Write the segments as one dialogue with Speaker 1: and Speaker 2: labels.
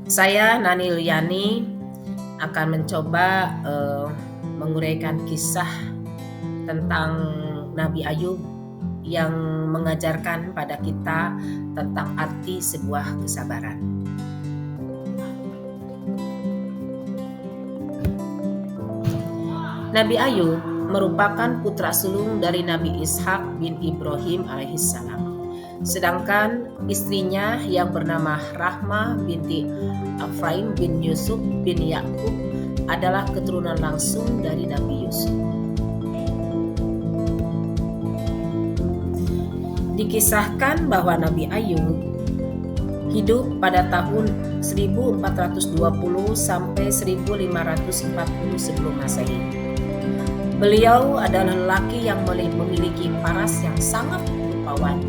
Speaker 1: Saya Nani Liani akan mencoba menguraikan kisah tentang Nabi Ayub yang mengajarkan pada kita tentang arti sebuah kesabaran. Nabi Ayub merupakan putra sulung dari Nabi Ishak bin Ibrahim alaihissalam. Sedangkan istrinya yang bernama Rahmah binti Efraim bin Yusuf bin Yakub adalah keturunan langsung dari Nabi Yusuf. Dikisahkan bahwa Nabi Ayub hidup pada tahun 1420 sampai 1540 sebelum Masehi. Beliau adalah lelaki yang memiliki paras yang sangat rupawan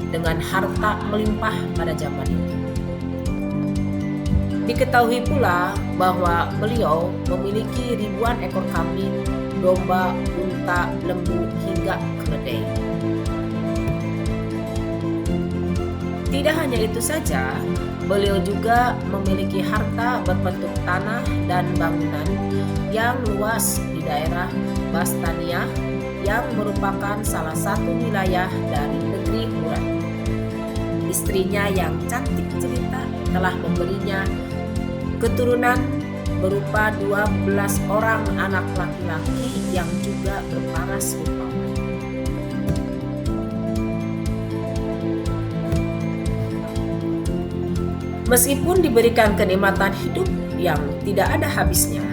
Speaker 1: dengan harta melimpah pada zaman itu. Diketahui pula bahwa beliau memiliki ribuan ekor kambing, domba, unta, lembu, hingga keledai. Tidak hanya itu saja, beliau juga memiliki harta berbentuk tanah dan bangunan yang luas di daerah Bastania yang merupakan salah satu wilayah dari negeri Huran. Istrinya yang cantik jelita telah memberinya keturunan berupa 12 orang anak laki-laki yang juga berparas rupawan. Meskipun diberikan kenikmatan hidup yang tidak ada habisnya,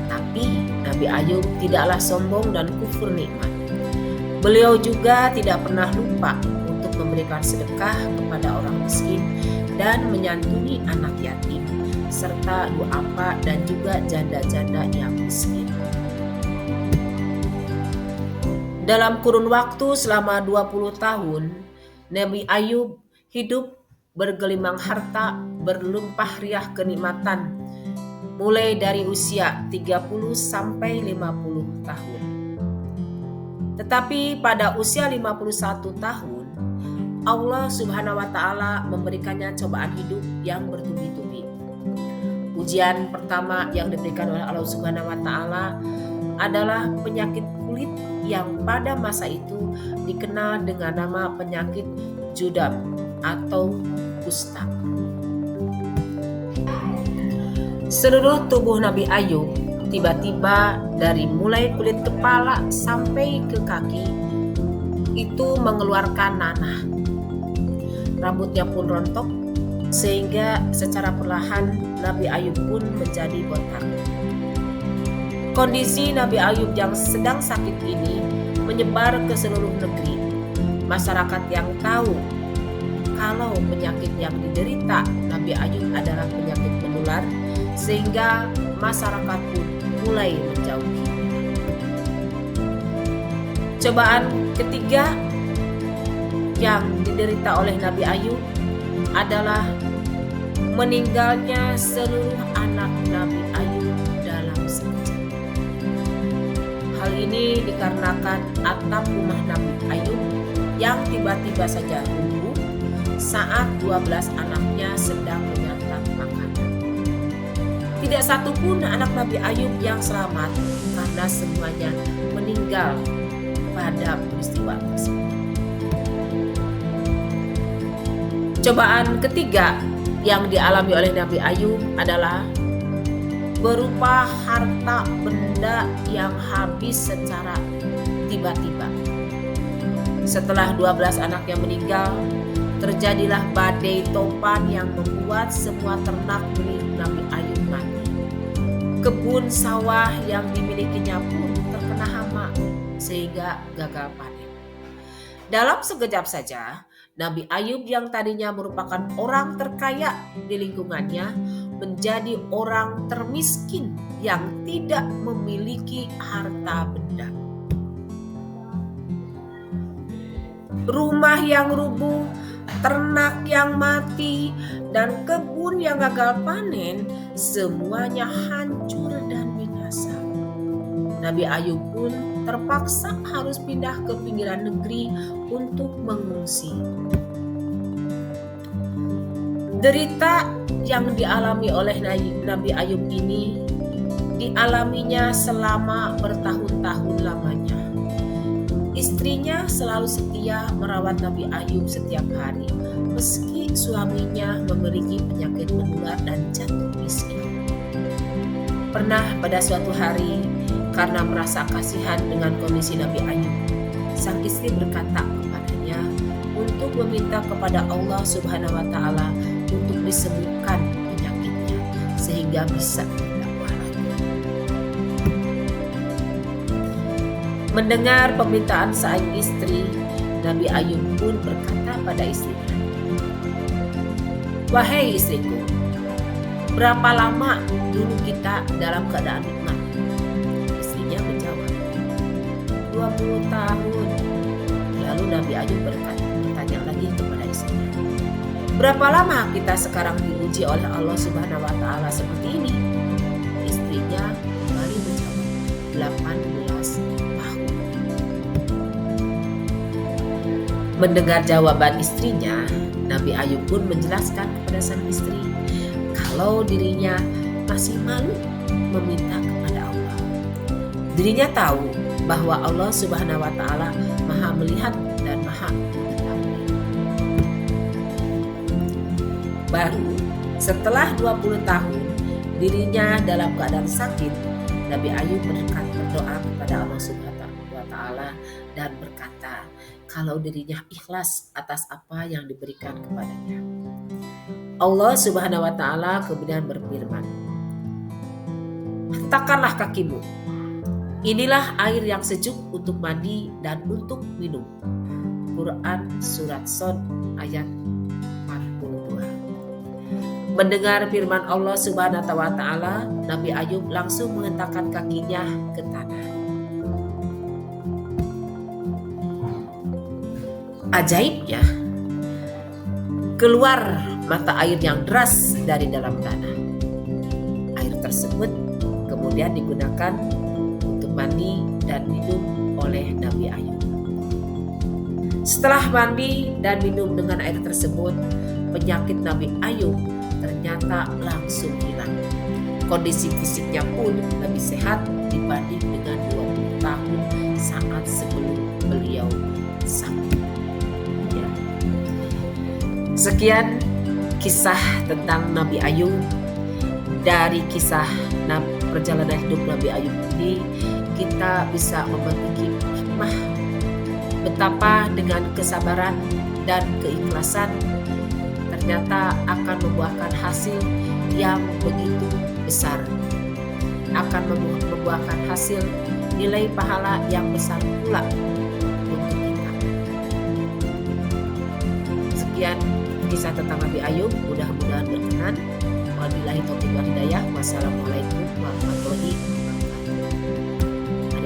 Speaker 1: tapi Nabi Ayub tidaklah sombong dan kufur nikmat. Beliau juga tidak pernah lupa untuk memberikan sedekah kepada orang miskin dan menyantuni anak yatim, serta duafa dan juga janda-janda yang miskin. Dalam kurun waktu selama 20 tahun, Nabi Ayub hidup bergelimang harta, berlimpah riah kenikmatan, mulai dari usia 30 sampai 50 tahun. Tetapi pada usia 51 tahun, Allah Subhanahu wa Ta'ala memberikannya cobaan hidup yang bertubi-tubi. Ujian pertama yang diberikan oleh Allah Subhanahu wa Ta'ala adalah penyakit kulit yang pada masa itu dikenal dengan nama penyakit judam atau kusta. Seluruh tubuh Nabi Ayub tiba-tiba dari mulai kulit kepala sampai ke kaki itu mengeluarkan nanah. Rambutnya pun rontok sehingga secara perlahan Nabi Ayub pun menjadi botak. Kondisi Nabi Ayub yang sedang sakit ini menyebar ke seluruh negeri. Masyarakat yang tahu kalau penyakit yang diderita Nabi Ayub adalah penyakit menular, sehingga masyarakat pun mulai menjauhi. Cobaan ketiga yang diderita oleh Nabi Ayub adalah meninggalnya seluruh anak Nabi Ayub dalam sekejap. Hal ini dikarenakan atap rumah Nabi Ayub yang tiba-tiba saja runtuh saat 12 anaknya sedang menyantap makanan. Tidak satu pun anak Nabi Ayub yang selamat karena semuanya meninggal pada peristiwa tersebut. Cobaan ketiga yang dialami oleh Nabi Ayub adalah berupa harta benda yang habis secara tiba-tiba. Setelah 12 anaknya meninggal, terjadilah badai topan yang membuat semua ternak milik Nabi Ayub mati. Kebun sawah yang dimilikinya pun terkena hama sehingga gagal panen. Dalam sekejap saja, Nabi Ayub yang tadinya merupakan orang terkaya di lingkungannya menjadi orang termiskin yang tidak memiliki harta benda. Rumah yang rubuh, ternak yang mati, dan kebun yang gagal panen, semuanya hancur dan binasa. Nabi Ayub pun terpaksa harus pindah ke pinggiran negeri untuk mengungsi. Derita yang dialami oleh Nabi Ayub ini dialaminya selama bertahun-tahun lamanya. Istrinya selalu setia merawat Nabi Ayub setiap hari, meski suaminya memiliki penyakit menular dan jantung miskin. Pernah pada suatu hari, karena merasa kasihan dengan kondisi Nabi Ayub, sang istri berkata kepadanya untuk meminta kepada Allah Subhanahu wa Ta'ala untuk disembuhkan penyakitnya sehingga bisa berdakwah lagi. Mendengar permintaan sang istri, Nabi Ayub pun berkata pada istrinya, "Wahai istriku, berapa lama dulu kita dalam keadaan nikmat?" Istrinya menjawab, 20 tahun. Lalu Nabi Ayub bertanya lagi kepada istrinya, "Berapa lama kita sekarang diuji oleh Allah Subhanahu wa Ta'ala seperti ini?" Istrinya kembali menjawab, 18 tahun. Mendengar jawaban istrinya, Nabi Ayub pun menjelaskan kepada sang istri kalau dirinya masih malu meminta kepada Allah. Dirinya tahu bahwa Allah Subhanahu wa Ta'ala Maha melihat dan Maha mengetahui. Baru setelah 20 tahun dirinya dalam keadaan sakit, Nabi Ayub berdoa kepada Allah Subhanahu wa Ta'ala dan berkata kalau dirinya ikhlas atas apa yang diberikan kepadanya. Allah Subhanahu wa Ta'ala kemudian berfirman, "Hentakkanlah kakimu. Inilah air yang sejuk untuk mandi dan untuk minum." Quran Surat Shad ayat 42. Mendengar firman Allah Subhanahu wa Ta'ala, Nabi Ayub langsung menghentakkan kakinya ke tanah. Ajaibnya, keluar mata air yang deras dari dalam tanah. Air tersebut kemudian digunakan untuk mandi dan minum oleh Nabi Ayub. Setelah mandi dan minum dengan air tersebut, penyakit Nabi Ayub ternyata langsung hilang. Kondisi fisiknya pun lebih sehat dibanding dengan 20 tahun saat sebelum beliau sakit. Ya. Sekian kisah tentang Nabi Ayub. Dari kisah perjalanan hidup Nabi Ayub ini, kita bisa memetik hikmah betapa dengan kesabaran dan keikhlasan ternyata akan membuahkan hasil yang begitu besar, akan membuahkan hasil nilai pahala yang besar pula untuk kita. Sekian kisah tentang Nabi Ayub, mudah-mudahan berkenan. Wabillahi taufiq wal hidayah. Wassalamualaikum warahmatullahi wabarakatuh.